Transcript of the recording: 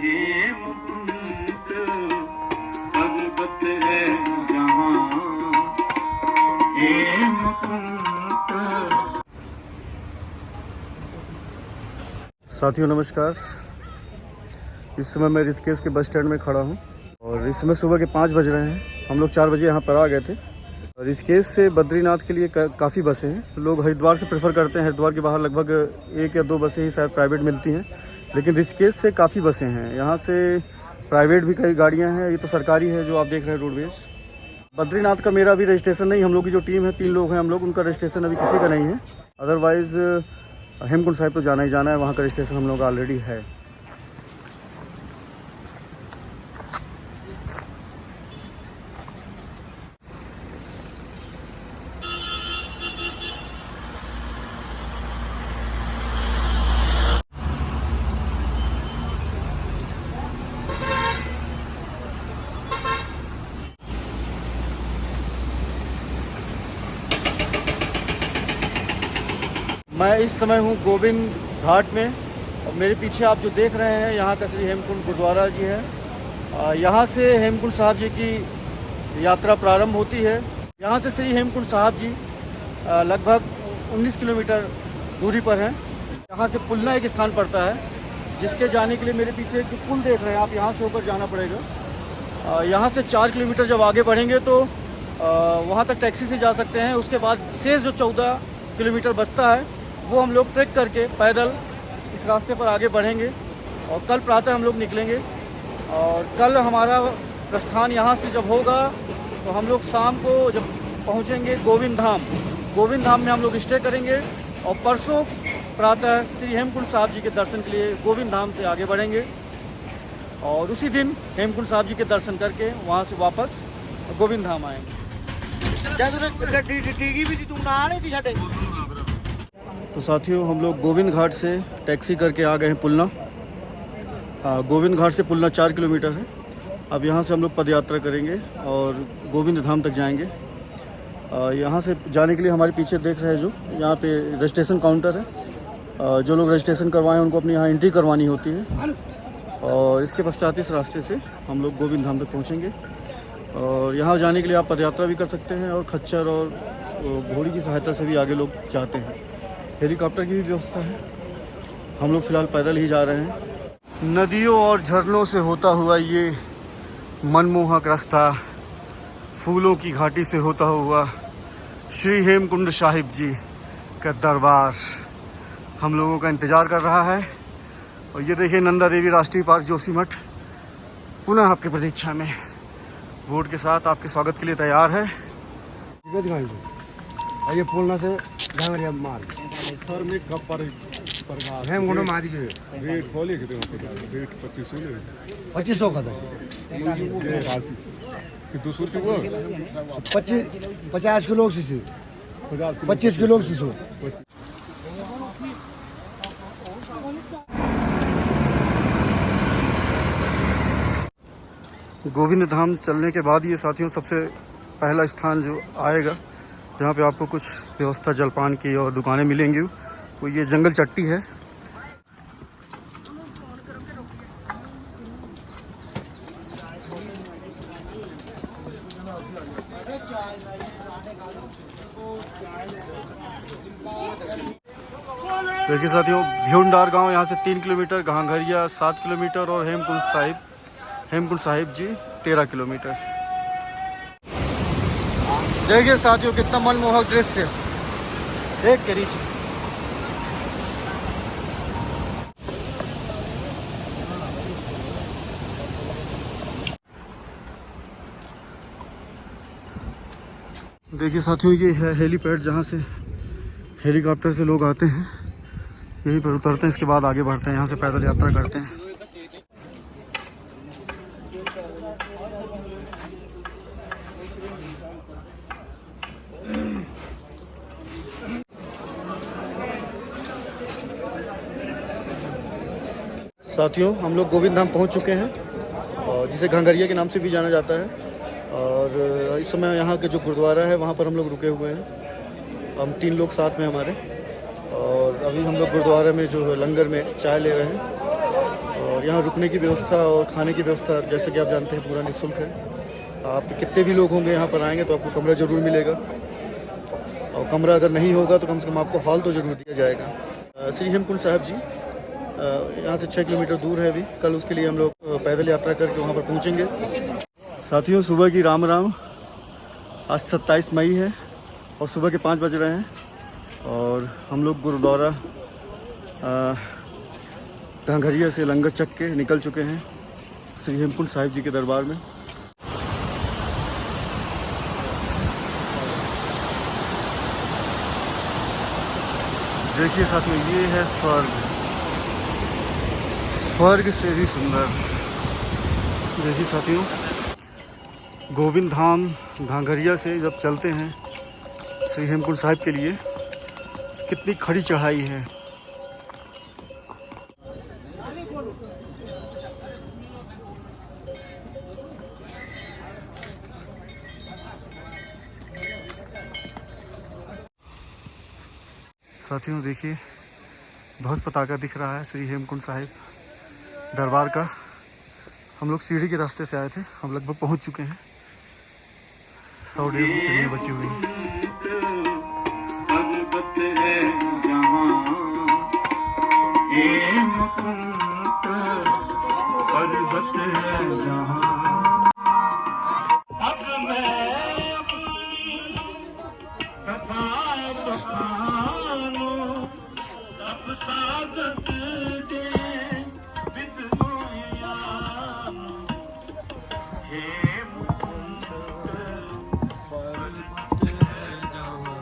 हे मुकुंद पर्वत है जहाँ, हे मुकुंद। साथियों नमस्कार। इस समय मैं ऋषिकेश के बस स्टैंड में खड़ा हूँ और इस समय सुबह के 5 बज रहे हैं। हम लोग 4 बजे यहाँ पर आ गए थे। ऋषिकेश से बद्रीनाथ के लिए काफ़ी बसें हैं। लोग हरिद्वार से प्रेफर करते हैं। हरिद्वार के बाहर लगभग 1 या 2 बसें ही शायद प्राइवेट मिलती हैं, लेकिन ऋषिकेश से काफ़ी बसें हैं। यहाँ से प्राइवेट भी कई गाड़ियाँ हैं। ये तो सरकारी है जो आप देख रहे हैं रोडवेज। बद्रीनाथ का मेरा भी रजिस्ट्रेशन नहीं। हम लोग की जो टीम है 3 लोग हैं हम लोग, उनका रजिस्ट्रेशन अभी किसी का नहीं है। अदरवाइज़ हेमकुंड साहिब तो जाना ही जाना है, वहाँ का रजिस्ट्रेशन हम लोग का ऑलरेडी है। मैं इस समय हूँ गोविंद घाट में और मेरे पीछे आप जो देख रहे हैं यहाँ का श्री हेमकुंड गुरुद्वारा जी है। यहाँ से हेमकुंड साहब जी की यात्रा प्रारंभ होती है। यहाँ से श्री हेमकुंड साहब जी लगभग 19 किलोमीटर दूरी पर हैं। यहाँ से पुलना एक स्थान पड़ता है जिसके जाने के लिए मेरे पीछे एक पुल देख रहे हैं आप, यहाँ से होकर जाना पड़ेगा। यहाँ से 4 किलोमीटर जब आगे बढ़ेंगे तो वहाँ तक टैक्सी से जा सकते हैं। उसके बाद शेष जो 14 किलोमीटर बचता है वो हम लोग ट्रैक करके पैदल इस रास्ते पर आगे बढ़ेंगे और कल प्रातः हम लोग निकलेंगे। और कल हमारा प्रस्थान यहाँ से जब होगा तो हम लोग शाम को जब पहुँचेंगे गोविंद धाम में हम लोग स्टे करेंगे और परसों प्रातः श्री हेमकुंड साहब जी के दर्शन के लिए गोविंद धाम से आगे बढ़ेंगे और उसी दिन हेमकुंड साहब जी के दर्शन करके वहाँ से वापस गोविंद धाम आएंगे। तो साथियों हम लोग गोविंद घाट से टैक्सी करके आ गए हैं पुलना। गोविंद घाट से पुलना 4 किलोमीटर है। अब यहाँ से हम लोग पदयात्रा करेंगे और गोविंद धाम तक जाएंगे। यहाँ से जाने के लिए हमारे पीछे देख रहे हैं जो यहाँ पे रजिस्ट्रेशन काउंटर है। जो लोग रजिस्ट्रेशन करवाएं उनको अपनी यहाँ एंट्री करवानी होती है और इसके पश्चात इस रास्ते से हम लोग गोविंद धाम तक पहुँचेंगे। और यहाँ जाने के लिए आप पदयात्रा भी कर सकते हैं और खच्चर और घोड़ी की सहायता से भी आगे लोग जाते हैं। हेलीकॉप्टर की भी व्यवस्था है। हम लोग फ़िलहाल पैदल ही जा रहे हैं। नदियों और झरनों से होता हुआ ये मनमोहक रास्ता, फूलों की घाटी से होता हुआ श्री हेमकुंड साहिब जी का दरबार हम लोगों का इंतज़ार कर रहा है। और ये देखिए नंदा देवी राष्ट्रीय पार्क जोशीमठ पुनः आपकी प्रतीक्षा में बोर्ड के साथ आपके स्वागत के लिए तैयार है। ये पुलना से घांगरिया मार्ग सर में कब पर हेमकुंड मार्ग के वेट खोले के वेट 2500 का था। सिद्धू सूर के वो 50 किलो से 25 किलो से गोविंद धाम चलने के बाद ये साथियों सबसे पहला स्थान जो आएगा जहाँ पे आपको कुछ व्यवस्था जलपान की और दुकानें मिलेंगी वो ये जंगल चट्टी है। देखिए साथियों भ्यूंडार गांव यहाँ से 3 किलोमीटर, घांघरिया 7 किलोमीटर और हेमकुंड साहिब जी 13 किलोमीटर। देखिए साथियों कितना मनमोहक दृश्य देख के नीचे। देखिए साथियों ये है हेलीपैड जहाँ से हेलीकॉप्टर से लोग आते हैं, यहीं पर उतरते हैं, इसके बाद आगे बढ़ते हैं, यहाँ से पैदल यात्रा करते हैं। साथियों हम लोग गोविंद धाम पहुँच चुके हैं और जिसे घांघरिया के नाम से भी जाना जाता है। और इस समय यहाँ के जो गुरुद्वारा है वहाँ पर हम लोग रुके हुए हैं। हम 3 लोग साथ में हमारे, और अभी हम लोग गुरुद्वारा में जो है लंगर में चाय ले रहे हैं। और और यहाँ रुकने की व्यवस्था और खाने की व्यवस्था जैसे कि आप जानते हैं पूरा निःशुल्क है। आप कितने भी लोग होंगे यहाँ पर आएंगे तो आपको कमरा ज़रूर मिलेगा, और कमरा अगर नहीं होगा तो कम से कम आपको हॉल तो ज़रूर दिया जाएगा। श्री हेमकुंड साहिब जी यहाँ से 6 किलोमीटर दूर है अभी। कल उसके लिए हम लोग पैदल यात्रा करके वहाँ पर पहुँचेंगे। साथियों, सुबह की राम राम। आज 27 मई है और सुबह के 5 बज रहे हैं और हम लोग गुरुद्वारा घांघरिया से लंगर चक के निकल चुके हैं श्री हेमकुंड साहिब जी के दरबार में। देखिए साथियों, ये है स्वर्ग, स्वर्ग से भी सुंदर। देखिए साथियों, गोविंद धाम घांघरिया से जब चलते हैं श्री हेमकुंड साहिब के लिए, कितनी खड़ी चढ़ाई है। साथियों देखिए, ध्वज पताका दिख रहा है श्री हेमकुंड साहिब दरबार का। हम लोग सीढ़ी के रास्ते से आए थे, हम लगभग पहुंच चुके हैं। 100-150 सीढ़ियाँ बची हुई हैं। पर्वत है जहाँ हेमकुंड, पर्वत है जहाँ। अब मैं अपनी कथा बखानू, अब साधक जे विद्वान हेमकुंड, पर्वत है जहाँ।